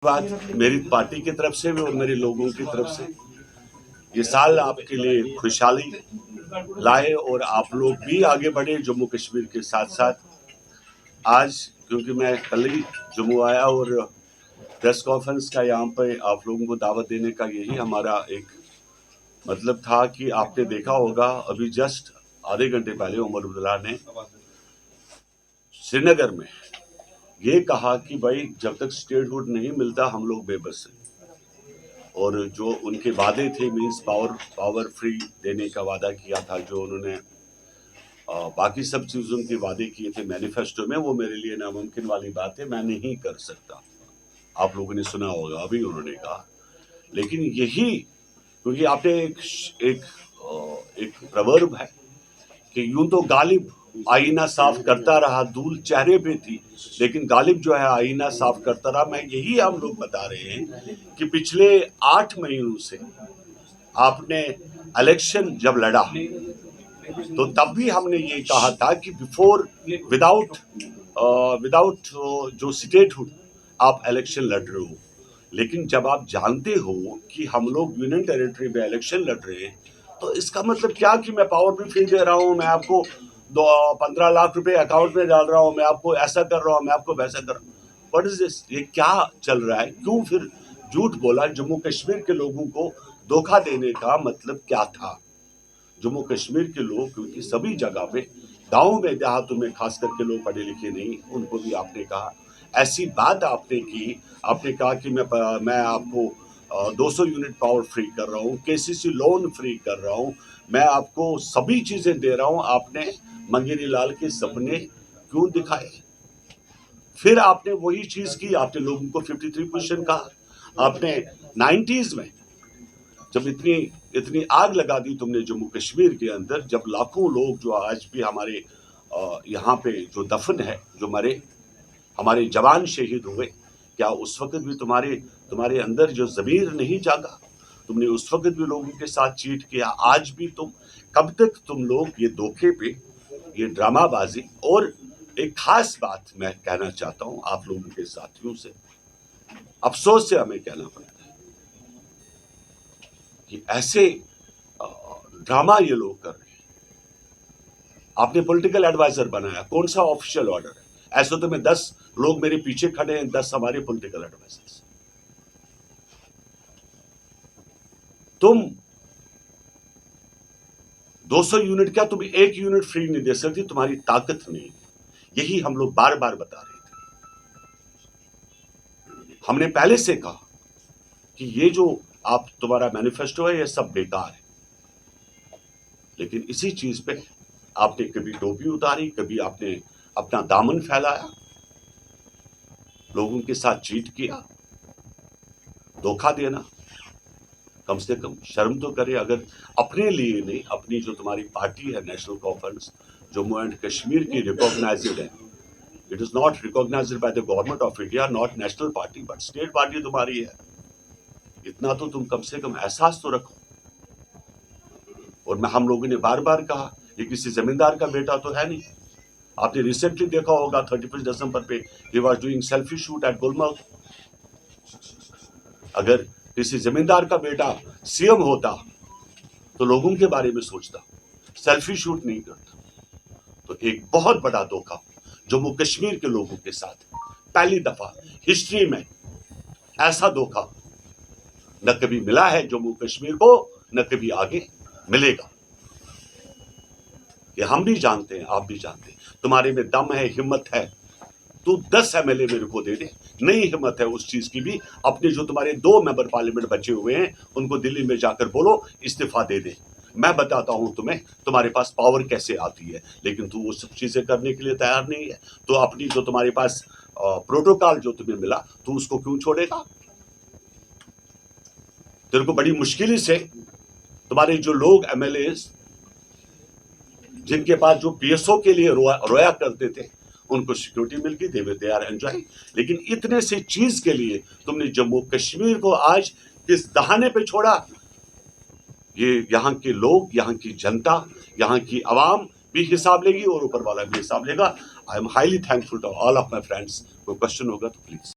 बात मेरी पार्टी की तरफ से भी और मेरे लोगों की तरफ से ये साल आपके लिए खुशहाली लाए और आप लोग भी आगे बढ़े जम्मू कश्मीर के साथ साथ। आज क्योंकि मैं कल ही जम्मू आया और प्रेस कॉन्फ्रेंस का यहाँ पे आप लोगों को दावत देने का यही हमारा एक मतलब था कि आपने देखा होगा अभी जस्ट आधे घंटे पहले उमर अब्दुल्ला ने श्रीनगर में ये कहा कि भाई जब तक स्टेटहुड नहीं मिलता हम लोग बेबस हैं। और जो उनके वादे थे मीन्स पावर फ्री देने का वादा किया था, जो उन्होंने बाकी सब चीज़ों के वादे किए थे मैनिफेस्टो में, वो मेरे लिए नामुमकिन वाली बात है, मैं नहीं कर सकता। आप लोगों ने सुना होगा अभी उन्होंने कहा। लेकिन यही क्योंकि आपने एक एक प्रवर्ब है कि यूं तो गालिब आईना साफ करता रहा, धूल चेहरे पे थी, लेकिन गालिब जो है आईना साफ करता रहा। मैं यही हम लोग बता रहे हैं कि पिछले 8 महीनों से आपने इलेक्शन जब लड़ा तो तब भी हमने ये कहा था कि बिफोर विदाउट जो स्टेटहुड आप इलेक्शन लड़ रहे हो। लेकिन जब आप जानते हो कि हम लोग यूनियन टेरिटरी में इलेक्शन लड़ रहे हैं तो इसका मतलब क्या कि मैं पावर भी फ्री दे रहा हूँ, मैं आपको 15 लाख रुपए अकाउंट में डाल रहा हूँ, मैं आपको ऐसा कर रहा हूँ, मैं आपको वैसा कर रहा हूँ। What is this? ये क्या चल रहा है? क्यों फिर झूठ बोला? जम्मू कश्मीर के लोगों को धोखा देने का मतलब क्या था? जम्मू कश्मीर के लोग क्योंकि सभी जगह पे गाँव में देहातों में खास करके लोग पढ़े लिखे नहीं, उनको भी आपने कहा ऐसी बात आपने की। आपने कहा कि मैं आपको 200 यूनिट पावर फ्री कर रहा हूँ, केसीसी लोन फ्री कर रहा हूँ, मैं आपको सभी चीजें दे रहा हूँ। आपने मंगेरी लाल के सपने क्यों दिखाए? फिर आपने वही चीज की, आपने लोगों को 53 पोजीशन कहा। आपने 90s में जब इतनी आग लगा दी तुमने जम्मू कश्मीर के अंदर, जब लाखों लोग जो आज भी हमारे यहाँ पे जो दफन है, जो मरे, हमारे जवान शहीद हुए, क्या उस वक्त भी तुम्हारे अंदर जो ज़मीर नहीं जागा? तुमने उस वक्त भी लोगों के साथ चीट किया। आज भी तुम, कब तक तुम लोग ये धोखे पे, ये ड्रामाबाजी? और एक खास बात मैं कहना चाहता हूं आप लोगों के साथियों से, अफसोस से हमें कहना पड़ता है कि ऐसे ड्रामा ये लोग कर रहे हैं। आपने पॉलिटिकल एडवाइजर बनाया, कौन सा ऑफिशियल ऑर्डर है? ऐसे तो मैं 10 लोग मेरे पीछे खड़े हैं, 10 हमारे पॉलिटिकल एडवाइजर्स। तुम 200 यूनिट क्या, तुम 1 यूनिट फ्री नहीं दे सकती, तुम्हारी ताकत नहीं। यही हम लोग बार बार बता रहे थे। हमने पहले से कहा कि ये जो तुम्हारा मैनिफेस्टो है ये सब बेकार है। लेकिन इसी चीज पे आपने कभी टोपी उतारी, कभी आपने अपना दामन फैलाया, लोगों के साथ चीट किया, धोखा देना। कम से कम शर्म तो करे। अगर अपने लिए नहीं, अपनी जो तुम्हारी पार्टी है National Conference Jammu and Kashmir की रिकॉग्नाइज्ड है, it is not recognised by the government of India, not national party but state party तुम्हारी है। इतना तो तुम कम से कम एहसास तो रखो। और हम लोगों ने बार बार कहा ये किसी जमींदार का बेटा तो है नहीं। आपने रिसेंटली देखा होगा 31 दिसंबर पे he was doing selfie shoot at Gulmarg. अगर किसी जमींदार का बेटा सीएम होता तो लोगों के बारे में सोचता, सेल्फी शूट नहीं करता। तो एक बहुत बड़ा धोखा जम्मू कश्मीर के लोगों के साथ पहली दफा हिस्ट्री में ऐसा धोखा न कभी मिला है जम्मू कश्मीर को, न कभी आगे मिलेगा। ये हम भी जानते हैं, आप भी जानते हैं। तुम्हारे में दम है, हिम्मत है, तू 10 एमएलए मेरे को दे दे। नहीं हिम्मत है उस चीज की भी, अपने जो तुम्हारे 2 मेंबर पार्लियामेंट बचे हुए हैं उनको दिल्ली में जाकर बोलो इस्तीफा दे दे। मैं बताता हूं तुम्हें तुम्हारे पास पावर कैसे आती है। लेकिन तू वो सब चीजें करने के लिए तैयार नहीं है। तो अपनी जो तुम्हारे पास प्रोटोकॉल जो तुम्हें मिला, तू उसको क्यों छोड़ेगा? तेरे को बड़ी मुश्किल से तुम्हारे जो लोग एमएलए जिनके पास जो पीएसओ के लिए रोया करते थे, उनको सिक्योरिटी मिल गई, दे आर एंजॉय। लेकिन इतने से चीज के लिए तुमने जम्मू कश्मीर को आज किस दहाने पे छोड़ा? ये यहाँ के लोग, यहाँ की जनता, यहाँ की आवाम भी हिसाब लेगी और ऊपर वाला भी हिसाब लेगा। I am highly thankful to all of my friends. कोई क्वेश्चन होगा तो प्लीज।